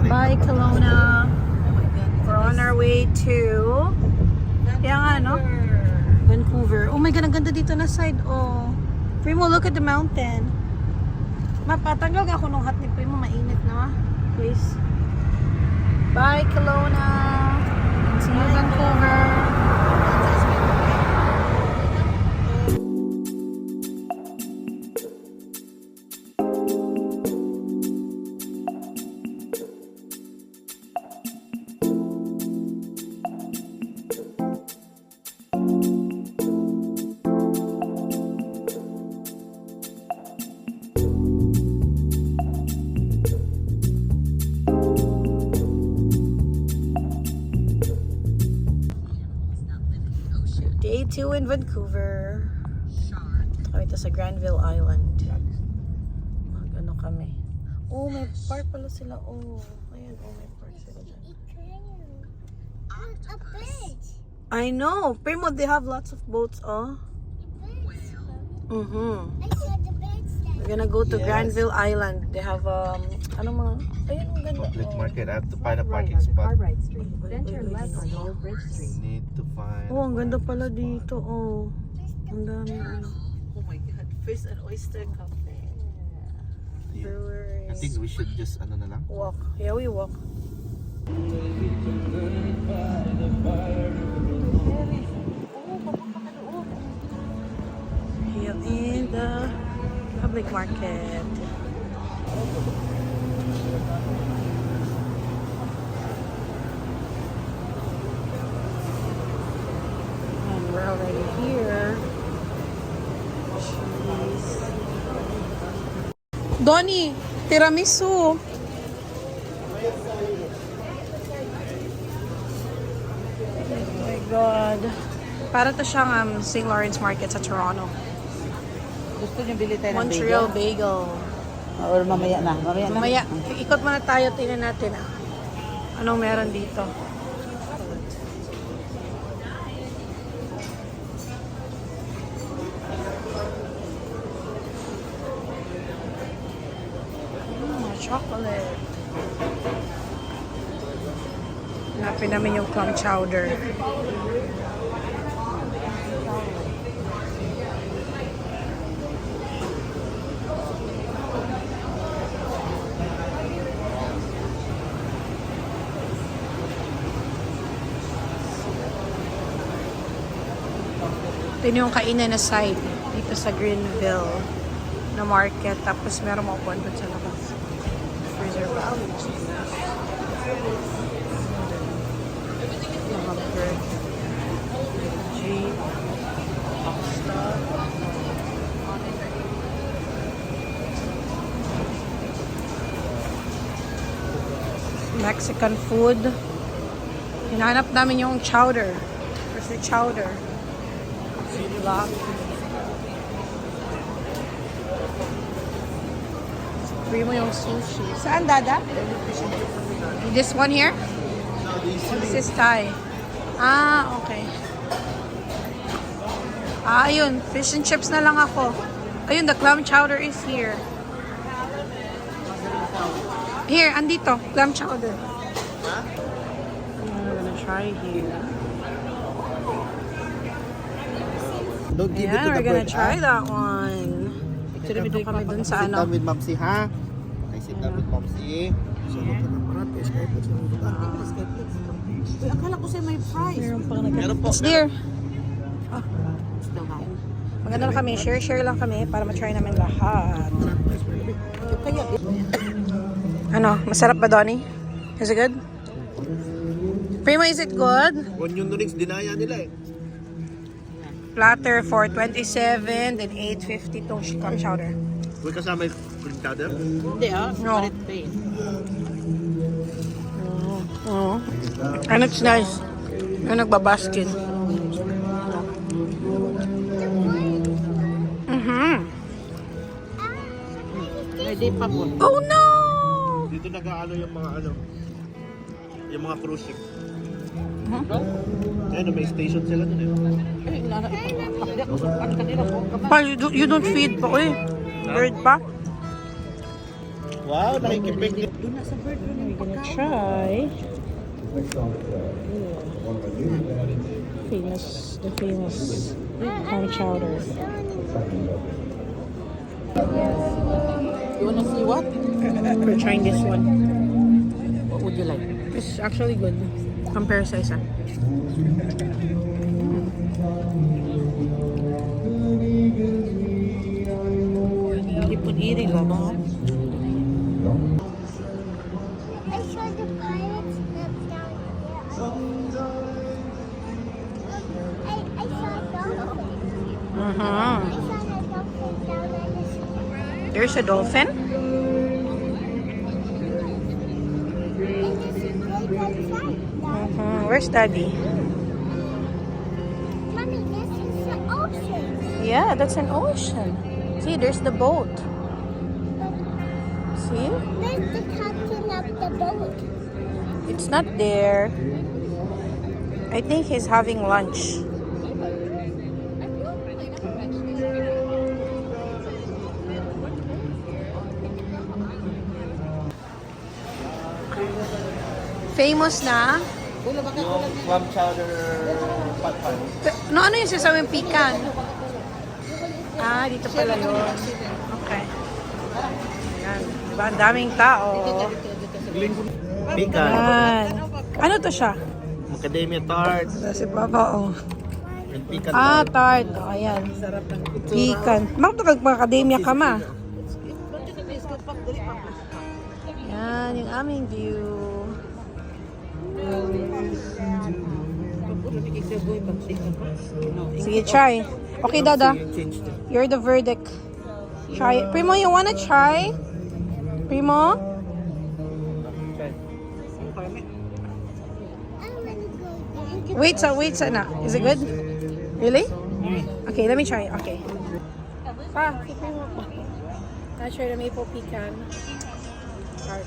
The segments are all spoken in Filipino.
Bye, Kelowna. We're on our way to... Kaya nga, no? Vancouver. Oh my God, ang ganda dito na side. Oh. Primo, look at the mountain. Mapatanggal ako nung hat ni Primo. Mainit na. Please. Bye, Kelowna. See you, Vancouver. Day 2 in Vancouver. Kami ito sa Granville Island. Mag-ano kami. Oh, may park pala sila. Oh, ayan. Oh, may park sila dyan. A bridge. I know. Primo, they have lots of boats, oh. Mm-hmm. I saw the bridge there. We're gonna go to Granville Island. They have, ano mga, ayun, ang ganda. Public Oh. market. I have to find a parking spot. Cartwright Street. Then Wait, turn wait, left on wait. Old Bridge Street. Need to find. Oh, ang ganda a pala parking dito, spot. oh. Ang dami, ano. Oh my God, Fish and Oyster Cafe. Yeah. Brewery. I think we should just ano na lang. Walk. Yeah, we walk. Here in the public market. And we're already here. Cheese. Donnie, tiramisu. Oh my God. Para to siyang St. Lawrence Market sa Toronto. Gusto niyo bili tayo ng Montreal Bagel. Or mamaya na. Mamaya na. Mamaya, ikot muna tayo, tingnan natin anong meron dito. Chocolate. Hanapin namin yung clam chowder. Ito yung kainan na side dito sa Greenville na market. Tapos meron mga upuan doon sa labas. Fraser Valley. Mga bread. Jeep. Pasta. Mexican food. Hinahanap namin yung chowder. Where's the chowder? Black. Free mo yung sushi. Saan, Dada? This one here? This is Thai. Ah, okay. Ah, ayun. Fish and chips na lang ako. Ayun, the clam chowder is here. Here, andito. Clam chowder. We're gonna try here. Don't give it Ayan, to the we're gonna bird, try ah. that one. Dito kami dun sa Sit ano. down with Mamsi, ha? Okay, sit down with Mamsi. Uy, akala ko sa'yo may prize. Meron po. It's there. Maganda lang kami. Share lang kami para ma-try namin lahat. Ano? Masarap ba, Donnie? Is it good? Primo, is it good? Onion rings, dinaya nila eh. Platter for 27, then 8.50 tong clam chowder. May kasama yung cream chowder? Hindi No. Palit plain. Oh. And it's nice. Yung nagbabaskin. May day pa po. Oh no! Dito nag-aano yung mga ano, yung mga cruise ship. Ayun, may station sila dun eh. Eh, nana, pakdi ako sa kanila po. Pa, you don't feed pa ko eh. Bird pa? Wow, nakikipig din. Doon na sa bird room yung We're gonna pagkain. try the famous clam chowder. You wanna see what? We're trying this one. What would you like? It's actually good. Compare sa isa. Ipon-iri lang, no? I saw the pirates live down there. I saw a dolphin. I saw the dolphin down at the sea. There's a dolphin? And there's a big outside down. Where's Daddy? Mommy, this is the ocean. Yeah, that's an ocean. See, there's the boat. See? There's the captain of the boat. It's not there. I think he's having lunch. Famous na. Yung clam chowder pat-pat. Ano yung sasawing pikan? Ah, dito pala yun. Okay. Ayan. Diba? Ang daming tao. Pikan. Ayan. Ano to siya? Macadamia tart. Si Papa, oh. And pikan Ah, tart. tart. Oh, ayan. Pikan. Bakit ito kag-academia ka ma? Yan, yung aming view. Sige, try. Okay, Dada. You're the verdict. Try it. Primo, you wanna try? Primo? I wanna go there. Wait, sana. Is it good? Really? Okay, let me try. Okay. Pa, primo po. I'll try the maple pecan. Tart.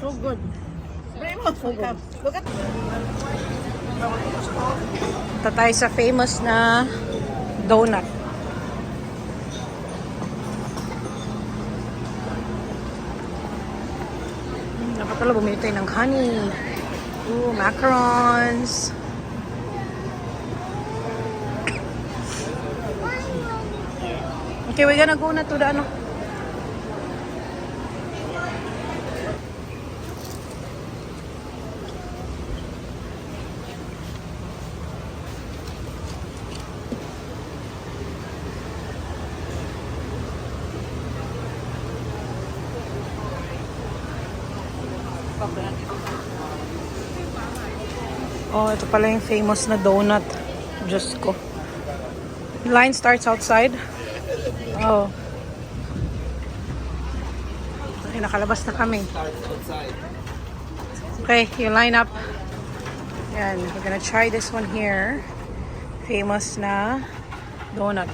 So good. Look at Ito tayo sa famous na donut. Dapat pala bumili tayo ng honey. Ooh, macarons. Okay, we're gonna go na to the ano. Oh, ito pala yung famous na donut. Diyos ko. Line starts outside. Oh. Okay, nakalabas na kami. Okay, you line up. Yan, we're gonna try this one here. Famous na donut.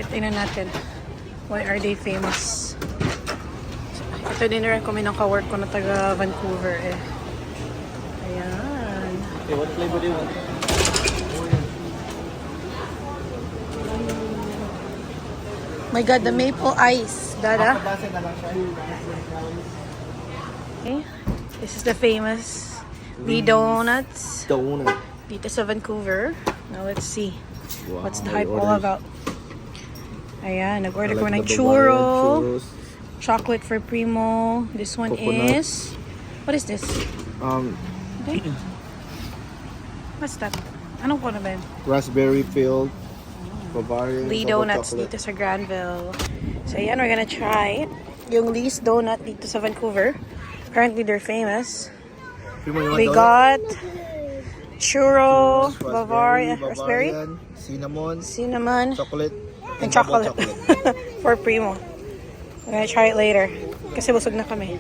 Tingnan natin. Why are they famous? Ito din recommend ng kawork ko na taga Vancouver eh. Ayan. Okay, what flavor do you want? My God, the maple ice. Dada. Base na lang siya. Okay. This is the famous Lee Donuts Donut. dito sa Vancouver. Now let's see. Wow, What's the may hype all orders. about? Ayan, nag-order I ko like ng the churro. Bavarian churros. Chocolate for Primo. This one Coconut. is... What is this? Okay. What's that? Anong ko na ba yun? Raspberry filled Bavarian Lee double Donuts chocolate. dito sa Granville. So ayan, we're gonna try yung Lee's Donut dito sa Vancouver. Currently, they're famous. Primo, you want We donut? got churro, Churros, Bavaria, raspberry, Bavarian, cinnamon, cinnamon, chocolate, and double chocolate for Primo. We're gonna try it later kasi busog na kami.